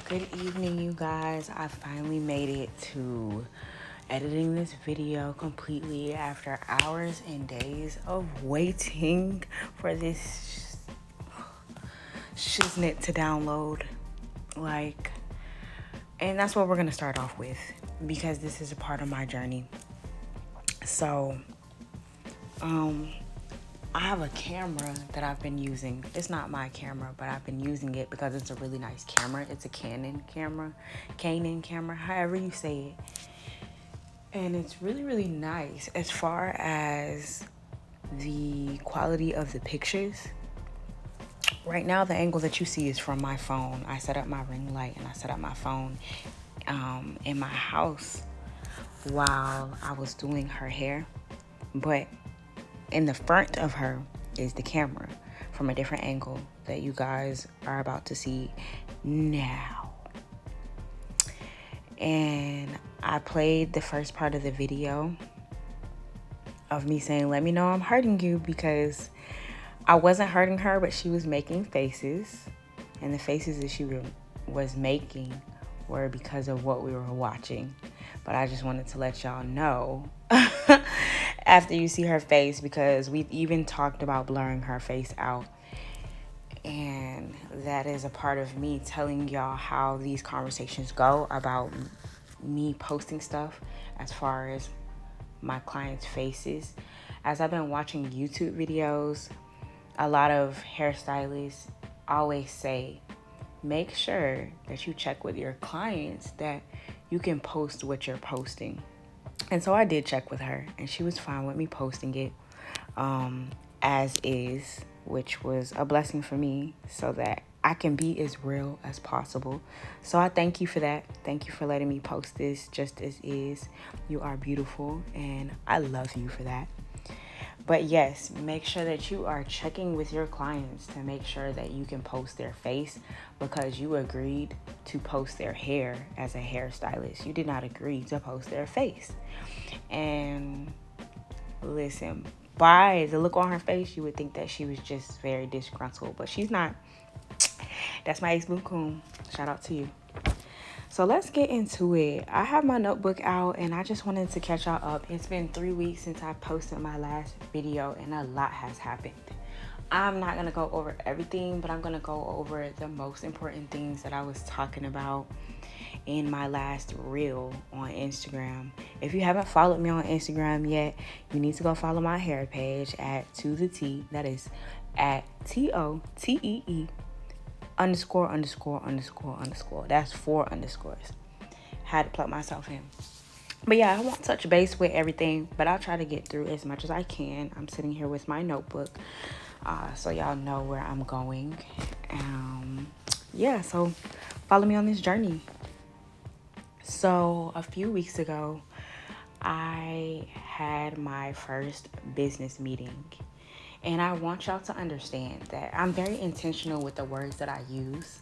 Good evening, you guys. I finally made it to editing this video completely after hours and days of waiting for this shiznit to download. And that's what we're gonna start off with because this is a part of my journey. So, I have a camera that I've been using. It's not my camera, but I've been using it because it's a really nice camera. It's a Canon camera, however you say it. And it's really, really nice as far as the quality of the pictures. Right now, the angle that you see is from my phone. I set up my ring light and I set up my phone in my house while I was doing her hair. But in the front of her is the camera from a different angle that you guys are about to see now. And I played the first part of the video of me saying, let me know I'm hurting you, because I wasn't hurting her, but she was making faces. And the faces that she was making were because of what we were watching. But I just wanted to let y'all know after you see her face, because we've even talked about blurring her face out. And that is a part of me telling y'all how these conversations go about me posting stuff as far as my clients' faces. As I've been watching YouTube videos, a lot of hairstylists always say, make sure that you check with your clients that you can post what you're posting. And so I did check with her, and she was fine with me posting it as is, which was a blessing for me so that I can be as real as possible. So I thank you for that. Thank you for letting me post this just as is. You are beautiful, and I love you for that. But yes, make sure that you are checking with your clients to make sure that you can post their face, because you agreed to post their hair as a hairstylist. You did not agree to post their face. And listen, by the look on her face, you would think that she was just very disgruntled, but she's not. That's my ex-boo coon. Shout out to you. So let's get into it. I have my notebook out, and I just wanted to catch y'all up. It's been 3 weeks since I posted my last video, and a lot has happened. I'm not going to go over everything, but I'm going to go over the most important things that I was talking about in my last reel on Instagram. If you haven't followed me on Instagram yet, you need to go follow my hair page at To The T. That is at TOTEE _____. That's 4 underscores. Had to plug myself in. But yeah, I won't touch base with everything, but I'll try to get through as much as I can. I'm sitting here with my notebook, so y'all know where I'm going. So follow me on this journey. So a few weeks ago, I had my first business meeting. And I want y'all to understand that I'm very intentional with the words that I use,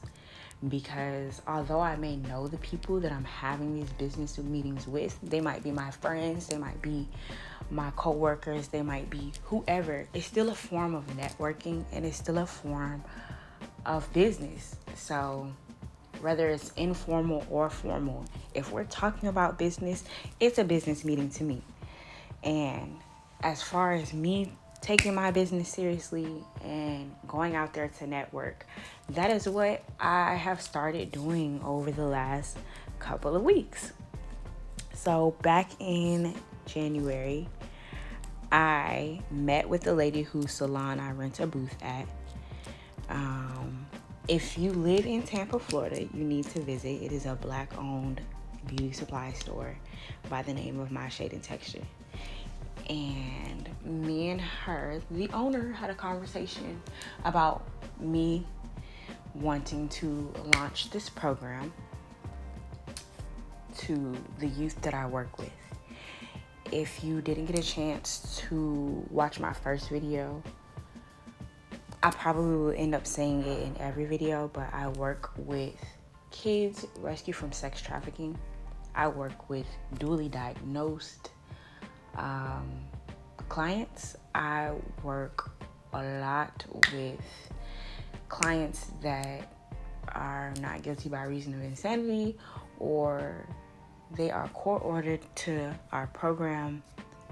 because although I may know the people that I'm having these business meetings with, they might be my friends, they might be my coworkers, they might be whoever. It's still a form of networking, and it's still a form of business. So whether it's informal or formal, if we're talking about business, it's a business meeting to me. And as far as me taking my business seriously and going out there to network, that is what I have started doing over the last couple of weeks. So back in January, I met with the lady whose salon I rent a booth at. If you live in Tampa, Florida, you need to visit. It is a Black-owned beauty supply store by the name of My Shade and Texture. And me and her, the owner, had a conversation about me wanting to launch this program to the youth that I work with. If you didn't get a chance to watch my first video, I probably will end up saying it in every video, but I work with kids rescued from sex trafficking. I work with dually diagnosed clients. I work a lot with clients that are not guilty by reason of insanity, or they are court ordered to our program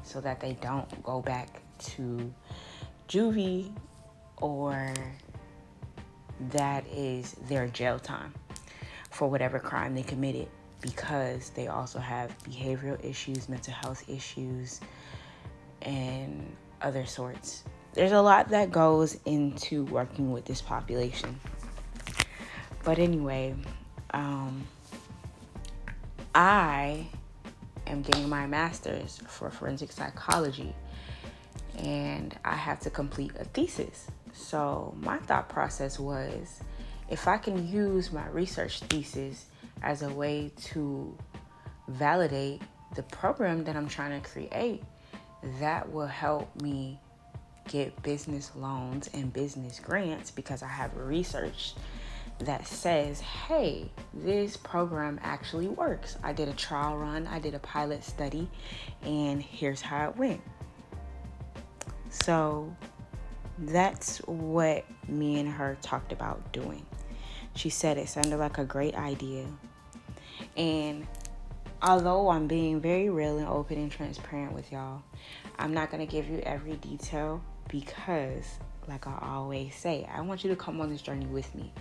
so that they don't go back to juvie, or that is their jail time for whatever crime they committed, because they also have behavioral issues, mental health issues, and other sorts. There's a lot that goes into working with this population. But anyway, I am getting my master's for forensic psychology, and I have to complete a thesis. So my thought process was, if I can use my research thesis as a way to validate the program that I'm trying to create, that will help me get business loans and business grants, because I have research that says, hey, this program actually works. I did a trial run, I did a pilot study, and here's how it went. So that's what me and her talked about doing. She said it sounded like a great idea. And although I'm being very real and open and transparent with y'all, I'm not going to give you every detail, because like I always say, I want you to come on this journey with me.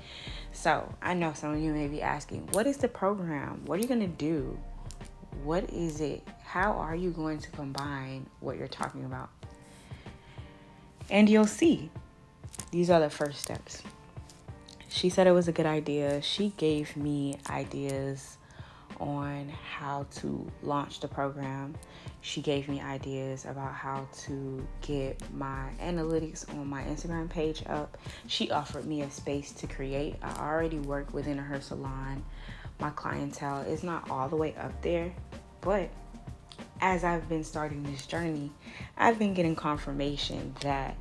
So I know some of you may be asking, what is the program? What are you going to do? What is it? How are you going to combine what you're talking about? And you'll see. These are the first steps. She said it was a good idea. She gave me ideas on how to launch the program. She gave me ideas about how to get my analytics on my Instagram page up. She offered me a space to create. I already work within a hair salon. My clientele is not all the way up there, but as I've been starting this journey, I've been getting confirmation that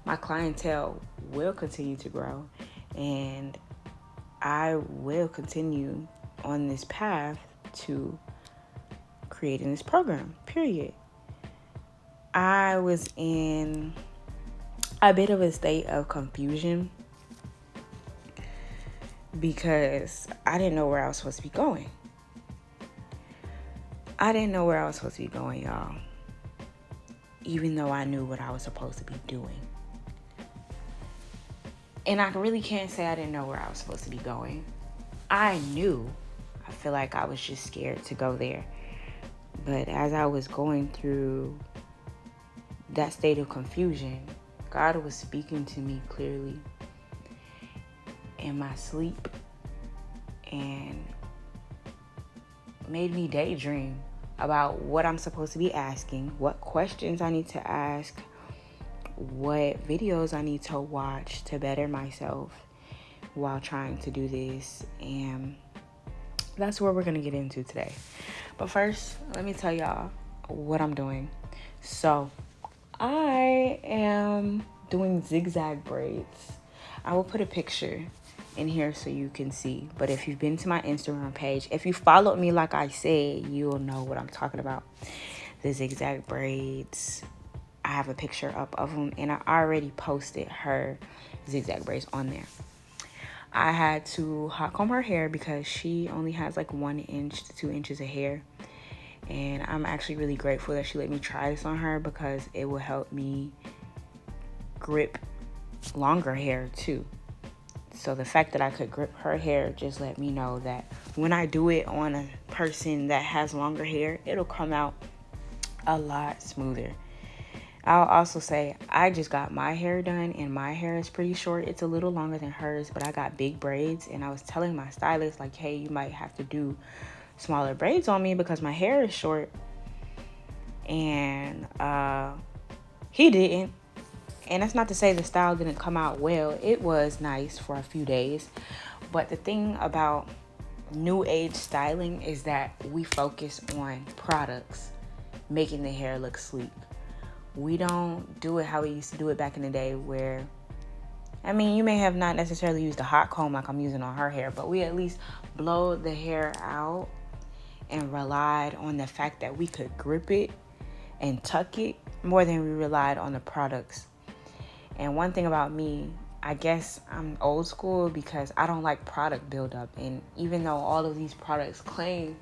my clientele will continue to grow, and I will continue on this path to creating this program, period. I was in a bit of a state of confusion because I didn't know where I was supposed to be going. Y'all. Even though I knew what I was supposed to be doing. And I really can't say I didn't know where I was supposed to be going. I knew. I feel like I was just scared to go there. But as I was going through that state of confusion, God was speaking to me clearly in my sleep and made me daydream about what I'm supposed to be asking, what questions I need to ask, what videos I need to watch to better myself while trying to do this. And that's what we're going to get into today. But first, let me tell y'all what I'm doing. So I am doing zigzag braids. I will put a picture in here so you can see. But if you've been to my Instagram page, if you followed me like I said, you'll know what I'm talking about. The zigzag braids. I have a picture up of them, and I already posted her zigzag braids on there. I had to hot comb her hair because she only has like 1 inch to 2 inches of hair. And I'm actually really grateful that she let me try this on her, because it will help me grip longer hair too. So the fact that I could grip her hair just let me know that when I do it on a person that has longer hair, it'll come out a lot smoother. I'll also say I just got my hair done, and my hair is pretty short. It's a little longer than hers, but I got big braids, and I was telling my stylist, like, hey, you might have to do smaller braids on me because my hair is short. And he didn't. And that's not to say the style didn't come out well. It was nice for a few days. But the thing about new age styling is that we focus on products, making the hair look sleek. We don't do it how we used to do it back in the day, where, I mean, you may have not necessarily used a hot comb like I'm using on her hair, but we at least blowed the hair out and relied on the fact that we could grip it and tuck it more than we relied on the products. And one thing about me, I guess I'm old school because I don't like product buildup. And even though all of these products claim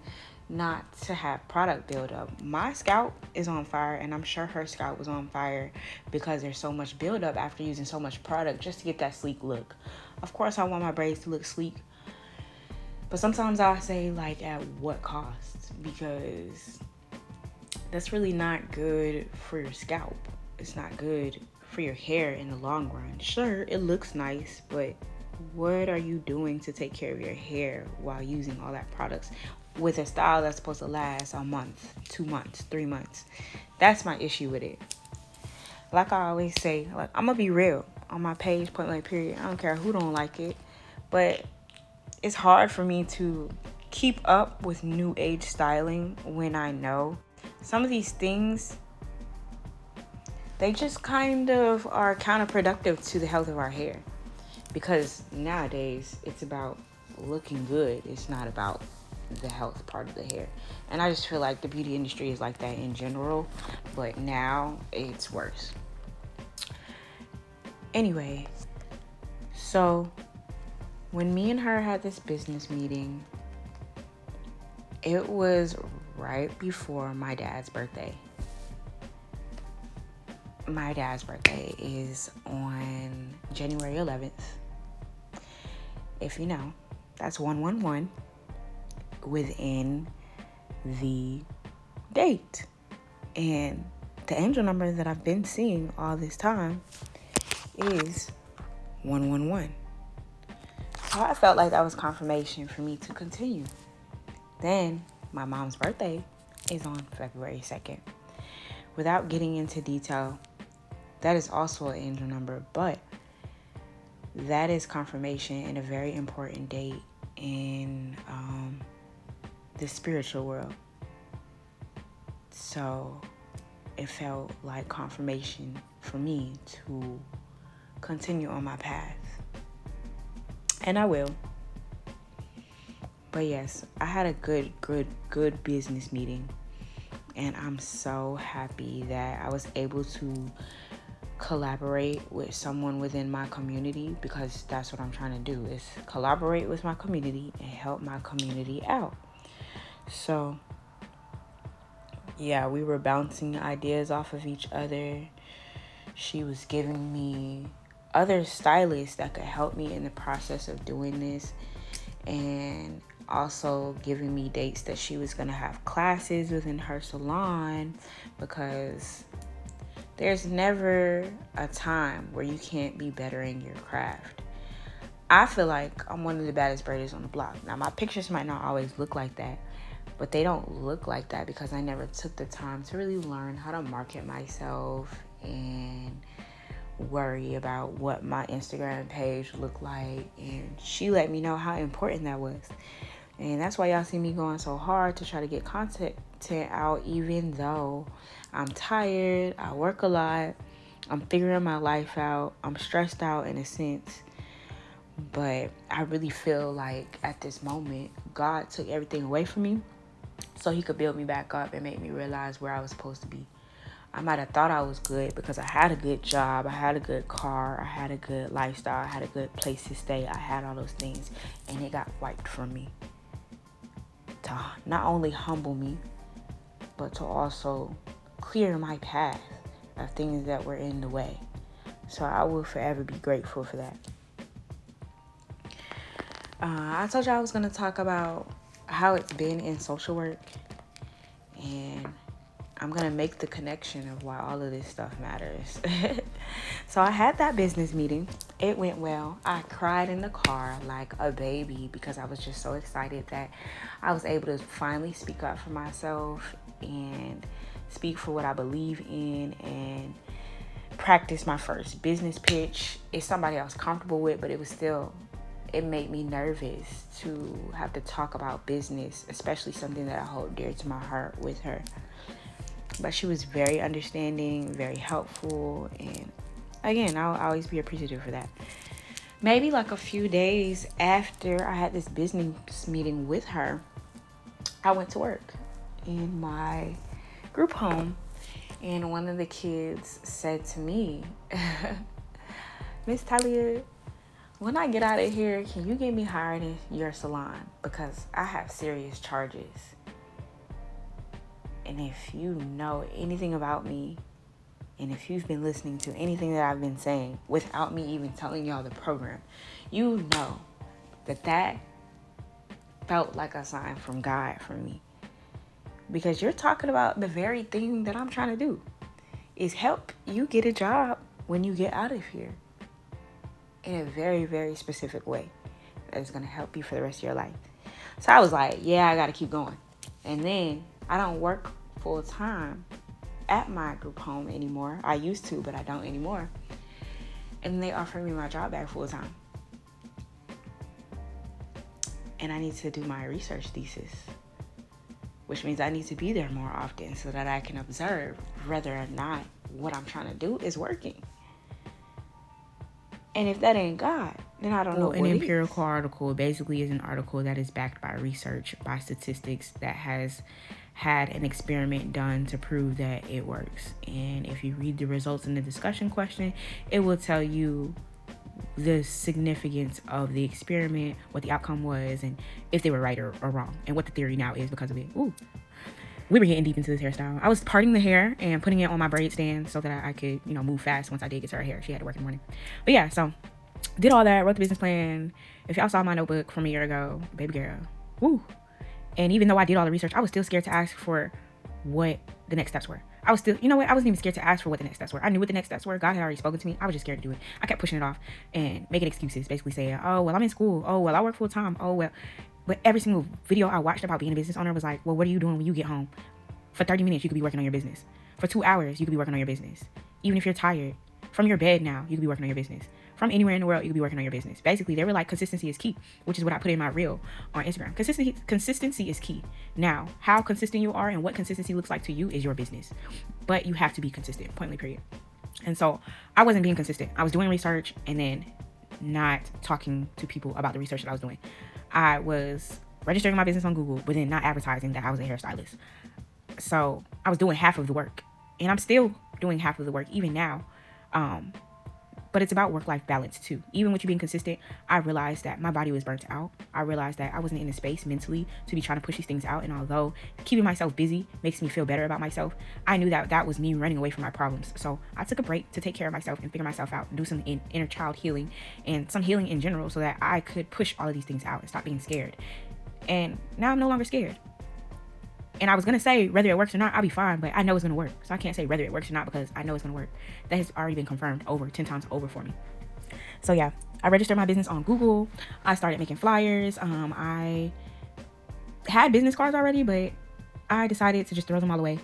not to have product buildup, my scalp is on fire, and I'm sure her scalp was on fire because there's so much buildup after using so much product just to get that sleek look. Of course, I want my braids to look sleek, but sometimes I say, like, at what cost? Because that's really not good for your scalp. It's not good for your hair in the long run. Sure, it looks nice, but what are you doing to take care of your hair while using all that products with a style that's supposed to last a month, 2 months, 3 months? That's my issue with it. Like I always say, like, I'm gonna be real on my page, point blank period. I don't care who don't like it, but it's hard for me to keep up with new age styling when I know some of these things, they just kind of are counterproductive to the health of our hair. Because nowadays, it's about looking good. It's not about the health part of the hair. And I just feel like the beauty industry is like that in general. But now, it's worse. Anyway, so when me and her had this business meeting, it was right before my dad's birthday. My dad's birthday is on January 11th. If you know, that's 111 within the date. And the angel number that I've been seeing all this time is 111. So I felt like that was confirmation for me to continue. Then my mom's birthday is on February 2nd. Without getting into detail, that is also an angel number, but that is confirmation and a very important date in the spiritual world. So it felt like confirmation for me to continue on my path. And I will. But yes, I had a good business meeting. And I'm so happy that I was able to collaborate with someone within my community, because that's what I'm trying to do, is collaborate with my community and help my community out. So yeah, we were bouncing ideas off of each other. She was giving me other stylists that could help me in the process of doing this, and also giving me dates that she was going to have classes within her salon, because there's never a time where you can't be bettering your craft. I feel like I'm one of the baddest braiders on the block. Now, my pictures might not always look like that, but they don't look like that because I never took the time to really learn how to market myself and worry about what my Instagram page looked like. And she let me know how important that was. And that's why y'all see me going so hard to try to get content out, even though I'm tired, I work a lot, I'm figuring my life out, I'm stressed out in a sense. But I really feel like at this moment, God took everything away from me so he could build me back up and make me realize where I was supposed to be. I might have thought I was good because I had a good job, I had a good car, I had a good lifestyle, I had a good place to stay, I had all those things, and it got wiped from me. To not only humble me, but to also clear my path of things that were in the way. So I will forever be grateful for that. I told you I was going to talk about how it's been in social work, and I'm going to make the connection of why all of this stuff matters. So I had that business meeting. It went well. I cried in the car like a baby because I was just so excited that I was able to finally speak up for myself and speak for what I believe in and practice my first business pitch. It's somebody I was comfortable with, but it made me nervous to have to talk about business, especially something that I hold dear to my heart with her. But she was very understanding, very helpful, and again, I'll always be appreciative for that. Maybe like a few days after I had this business meeting with her, I went to work in my group home, and one of the kids said to me, Miss Talia, when I get out of here, can you get me hired in your salon? Because I have serious charges. And if you know anything about me, and if you've been listening to anything that I've been saying without me even telling y'all the program, you know that felt like a sign from God for me. Because you're talking about the very thing that I'm trying to do, is help you get a job when you get out of here in a very, very specific way that is going to help you for the rest of your life. So I was like, yeah, I got to keep going. And then I don't work full time at my group home anymore. I used to, but I don't anymore. And they offered me my job back full time. And I need to do my research thesis, which means I need to be there more often so that I can observe whether or not what I'm trying to do is working. And if that ain't God, then I don't know what An empirical article basically is an article that is backed by research, by statistics, that has had an experiment done to prove that it works. And if you read the results in the discussion question, it will tell you the significance of the experiment, what the outcome was, and if they were right or wrong, and what the theory now is because of it. Ooh. We were getting deep into this hairstyle. I was parting the hair and putting it on my braid stand so that I could, move fast once I did get to her hair. She had to work in the morning. But yeah, so did all that, wrote the business plan. If y'all saw my notebook from a year ago, baby girl, woo. And even though I did all the research, I was still scared to ask for what the next steps were. I was still, I wasn't even scared to ask for what the next steps were. I knew what the next steps were. God had already spoken to me. I was just scared to do it. I kept pushing it off and making excuses, basically saying, oh, well, I'm in school. Oh, well, I work full time. Oh, well. But every single video I watched about being a business owner was like, well, what are you doing when you get home? For 30 minutes, you could be working on your business. For 2 hours, you could be working on your business. Even if you're tired, from your bed now, you could be working on your business. From anywhere in the world, you could be working on your business. Basically, they were like, consistency is key, which is what I put in my reel on Instagram. Consistency is key. Now, how consistent you are and what consistency looks like to you is your business. But you have to be consistent, point blank, period. And so I wasn't being consistent. I was doing research and then not talking to people about the research that I was doing. I was registering my business on Google, but then not advertising that I was a hairstylist. So I was doing half of the work, and I'm still doing half of the work even now. But it's about work-life balance too. Even with you being consistent, I realized that my body was burnt out. I realized that I wasn't in the space mentally to be trying to push these things out. And although keeping myself busy makes me feel better about myself, I knew that that was me running away from my problems. So I took a break to take care of myself and figure myself out and do some inner child healing and some healing in general so that I could push all of these things out and stop being scared. And now I'm no longer scared. And I was going to say, whether it works or not, I'll be fine, but I know it's going to work. So I can't say whether it works or not because I know it's going to work. That has already been confirmed 10 times over for me. So yeah, I registered my business on Google. I started making flyers. I had business cards already, but I decided to just throw them all away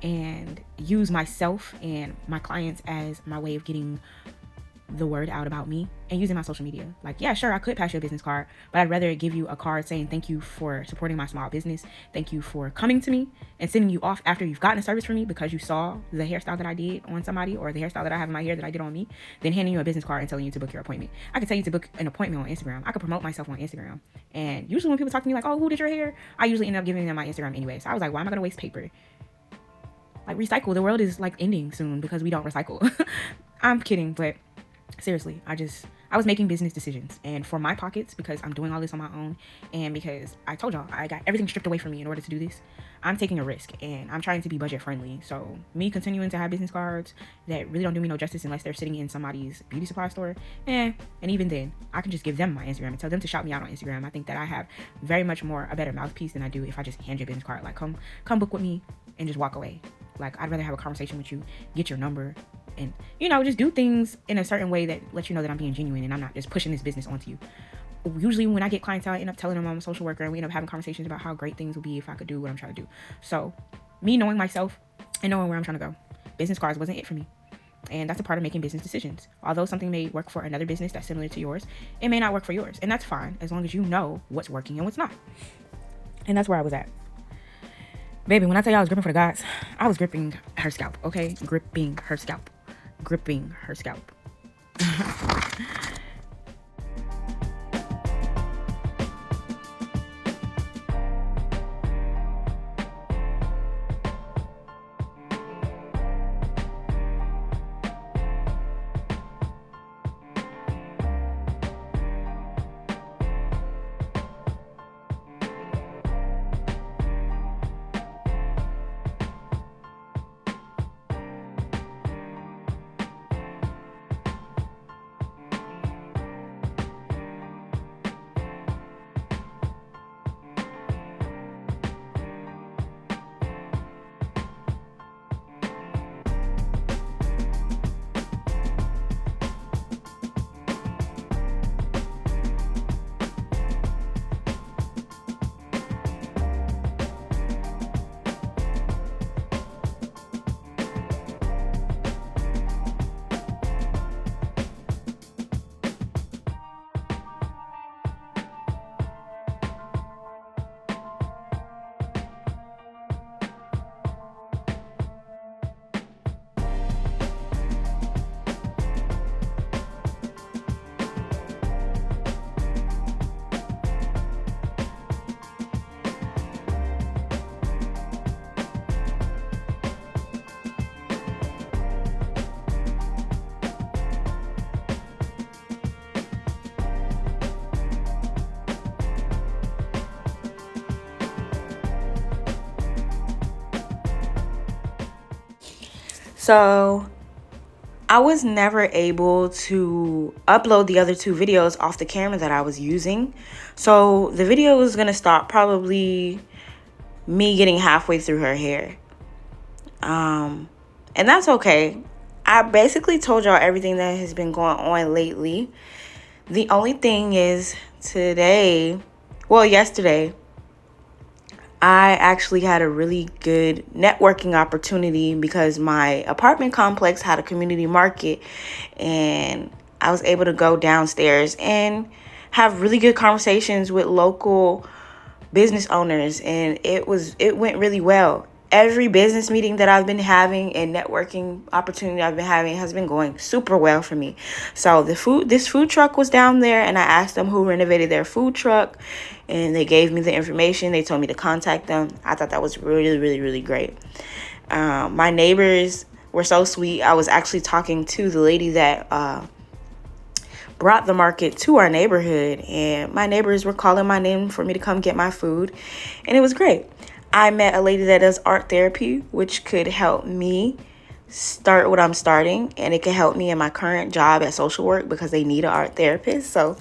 and use myself and my clients as my way of getting the word out about me and using my social media. Like, yeah, sure, I could pass you a business card, but I'd rather give you a card saying thank you for supporting my small business, thank you for coming to me, and sending you off after you've gotten a service from me because you saw the hairstyle that I did on somebody or the hairstyle that I have in my hair that I did on me, then handing you a business card and telling you to book your appointment. I could tell you to book an appointment on Instagram. I could promote myself on Instagram. And usually when people talk to me like, oh, who did your hair? I usually end up giving them my Instagram anyway. So I was like, why am I going to waste paper? Like, recycle. The world is like ending soon because we don't recycle. I'm kidding, but seriously, I was making business decisions, and for my pockets, because I'm doing all this on my own, and because I told y'all I got everything stripped away from me in order to do this, I'm taking a risk, and I'm trying to be budget friendly. So me continuing to have business cards that really don't do me no justice unless they're sitting in somebody's beauty supply store, and even then, I can just give them my Instagram and tell them to shout me out on Instagram. I think that I have very much more a better mouthpiece than I do if I just hand you a business card, like come book with me and just walk away. Like, I'd rather have a conversation with you, get your number, and, just do things in a certain way that lets you know that I'm being genuine and I'm not just pushing this business onto you. Usually when I get clientele, I end up telling them I'm a social worker, and we end up having conversations about how great things would be if I could do what I'm trying to do. So me knowing myself and knowing where I'm trying to go, business cards wasn't it for me. And that's a part of making business decisions. Although something may work for another business that's similar to yours, it may not work for yours. And that's fine, as long as you know what's working and what's not. And that's where I was at. Baby, when I tell you I was gripping for the gods, I was gripping her scalp, okay? Gripping her scalp. So I was never able to upload the other 2 videos off the camera that I was using. So the video is going to stop probably me getting halfway through her hair. And that's okay. I basically told y'all everything that has been going on lately. The only thing is yesterday, I actually had a really good networking opportunity because my apartment complex had a community market, and I was able to go downstairs and have really good conversations with local business owners, and it went really well. Every business meeting that I've been having and networking opportunity I've been having has been going super well for me. So this food truck was down there, and I asked them who renovated their food truck, and they gave me the information. They told me to contact them. I thought that was really, really, really great. My neighbors were so sweet. I was actually talking to the lady that brought the market to our neighborhood, and my neighbors were calling my name for me to come get my food, and it was great. I met a lady that does art therapy, which could help me start what I'm starting, and it could help me in my current job at social work because they need an art therapist. So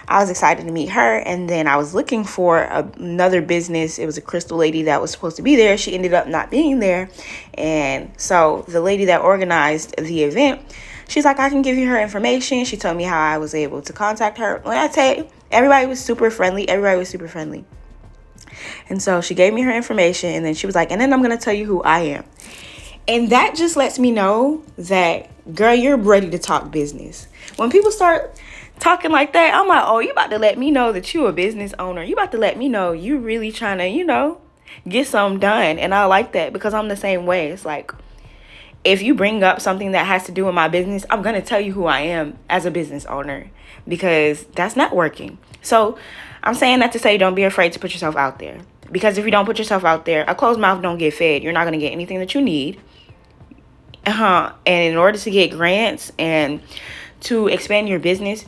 I was excited to meet her. And then I was looking for another business. It was a crystal lady that was supposed to be there. She ended up not being there. And so the lady that organized the event, she's like, I can give you her information. She told me how I was able to contact her. When I tell you, everybody was super friendly. And so she gave me her information, and then she was like, and then I'm going to tell you who I am. And that just lets me know that, girl, you're ready to talk business. When people start talking like that, I'm like, oh, you about to let me know that you a business owner. You about to let me know you really trying to, get something done. And I like that because I'm the same way. It's like, if you bring up something that has to do with my business, I'm going to tell you who I am as a business owner, because that's networking. So I'm saying that to say, don't be afraid to put yourself out there, because if you don't put yourself out there, a closed mouth don't get fed. You're not going to get anything that you need. And in order to get grants and to expand your business,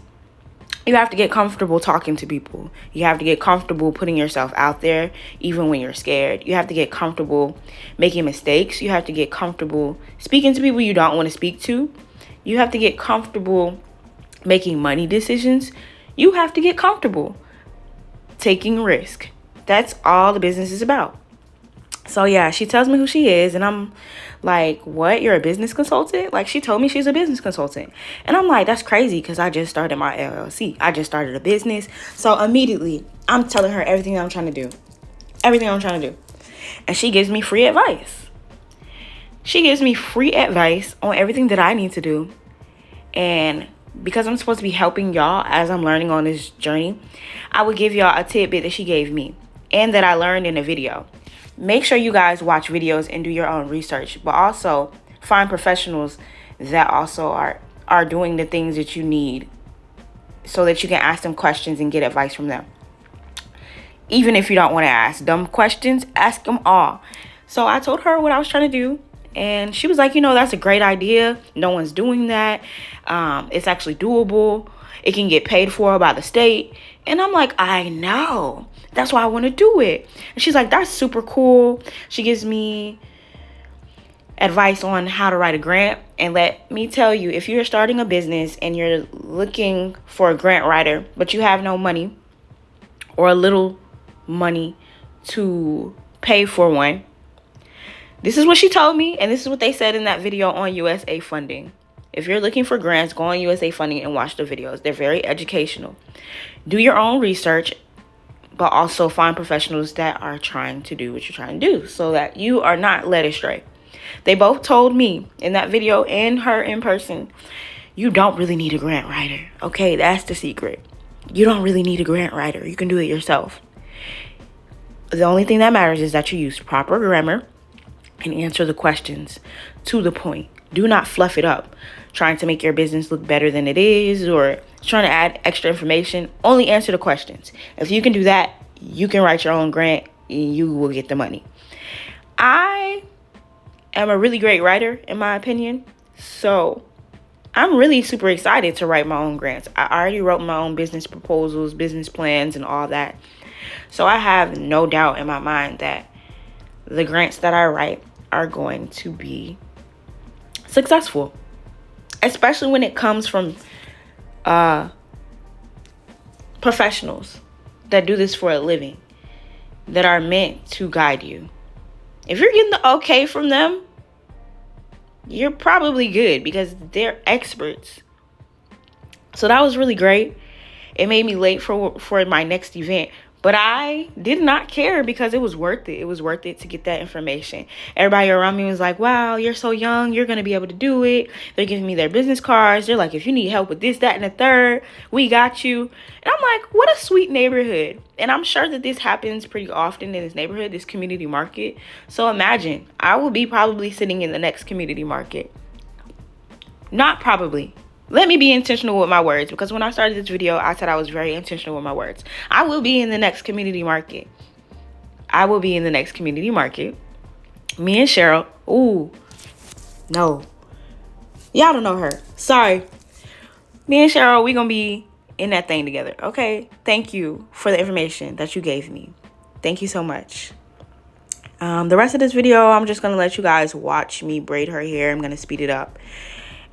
you have to get comfortable talking to people. You have to get comfortable putting yourself out there, even when you're scared. You have to get comfortable making mistakes. You have to get comfortable speaking to people you don't want to speak to. You have to get comfortable making money decisions. You have to get comfortable taking risk. That's all the business is about. So yeah, she tells me who she is, and I'm like, what? You're a business consultant? Like, she told me she's a business consultant. And I'm like, that's crazy, because I just started my LLC. I just started a business. So immediately, I'm telling her everything I'm trying to do. Everything I'm trying to do. And she gives me free advice. She gives me free advice on everything that I need to do. And because I'm supposed to be helping y'all as I'm learning on this journey, I would give y'all a tidbit that she gave me and that I learned in a video. Make sure you guys watch videos and do your own research, but also find professionals that also are doing the things that you need, so that you can ask them questions and get advice from them. Even if you don't want to ask dumb questions, ask them all. So I told her what I was trying to do, and she was like, that's a great idea. No one's doing that. It's actually doable. It can get paid for by the state. And I'm like, I know. That's why I want to do it. And she's like, that's super cool. She gives me advice on how to write a grant. And let me tell you, if you're starting a business and you're looking for a grant writer, but you have no money or a little money to pay for one, this is what she told me, and this is what they said in that video on USA funding. If you're looking for grants, go on USA funding and watch the videos. They're very educational. Do your own research, but also find professionals that are trying to do what you're trying to do, so that you are not led astray. They both told me in that video and her in person, you don't really need a grant writer. Okay, that's the secret. You don't really need a grant writer. You can do it yourself. The only thing that matters is that you use proper grammar and answer the questions to the point. Do not fluff it up, trying to make your business look better than it is, or trying to add extra information. Only answer the questions. If you can do that, you can write your own grant and you will get the money. I am a really great writer, in my opinion. So I'm really super excited to write my own grants. I already wrote my own business proposals, business plans, and all that. So I have no doubt in my mind that the grants that I write are going to be successful, especially when it comes from professionals that do this for a living, that are meant to guide you. If you're getting the okay from them, you're probably good because they're experts. So that was really great. It made me late for my next event, but I did not care because it was worth it. It was worth it to get that information. Everybody around me was like, wow, you're so young. You're going to be able to do it. They're giving me their business cards. They're like, if you need help with this, that, and the third, we got you. And I'm like, what a sweet neighborhood. And I'm sure that this happens pretty often in this neighborhood, this community market. So imagine, I will be probably sitting in the next community market. Not probably. Let me be intentional with my words, because when I started this video, I said I was very intentional with my words. I will be in the next community market. I will be in the next community market. Me and Cheryl. Ooh, no. Y'all don't know her. Sorry. Me and Cheryl, we gonna be in that thing together, okay? Thank you for the information that you gave me. Thank you so much. The rest of this video, I'm just gonna let you guys watch me braid her hair. I'm gonna speed it up.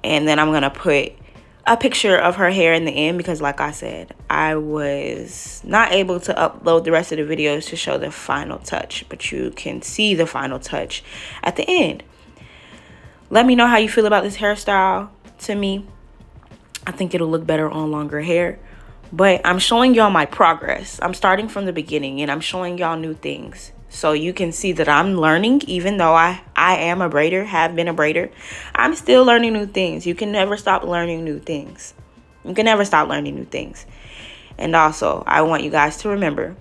And then I'm gonna put a picture of her hair in the end, because like I said, I was not able to upload the rest of the videos to show the final touch, but you can see the final touch at the end. Let me know how you feel about this hairstyle. To me, I think it'll look better on longer hair, but I'm showing y'all my progress. I'm starting from the beginning and I'm showing y'all new things. So you can see that I'm learning, even though I am a braider, have been a braider. I'm still learning new things. You can never stop learning new things. You can never stop learning new things. And also, I want you guys to remember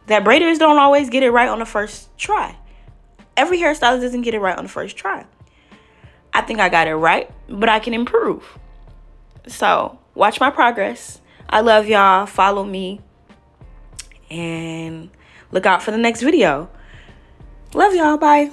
that braiders don't always get it right on the first try. Every hairstylist doesn't get it right on the first try. I think I got it right, but I can improve. So watch my progress. I love y'all. Follow me. And look out for the next video. Love y'all. Bye.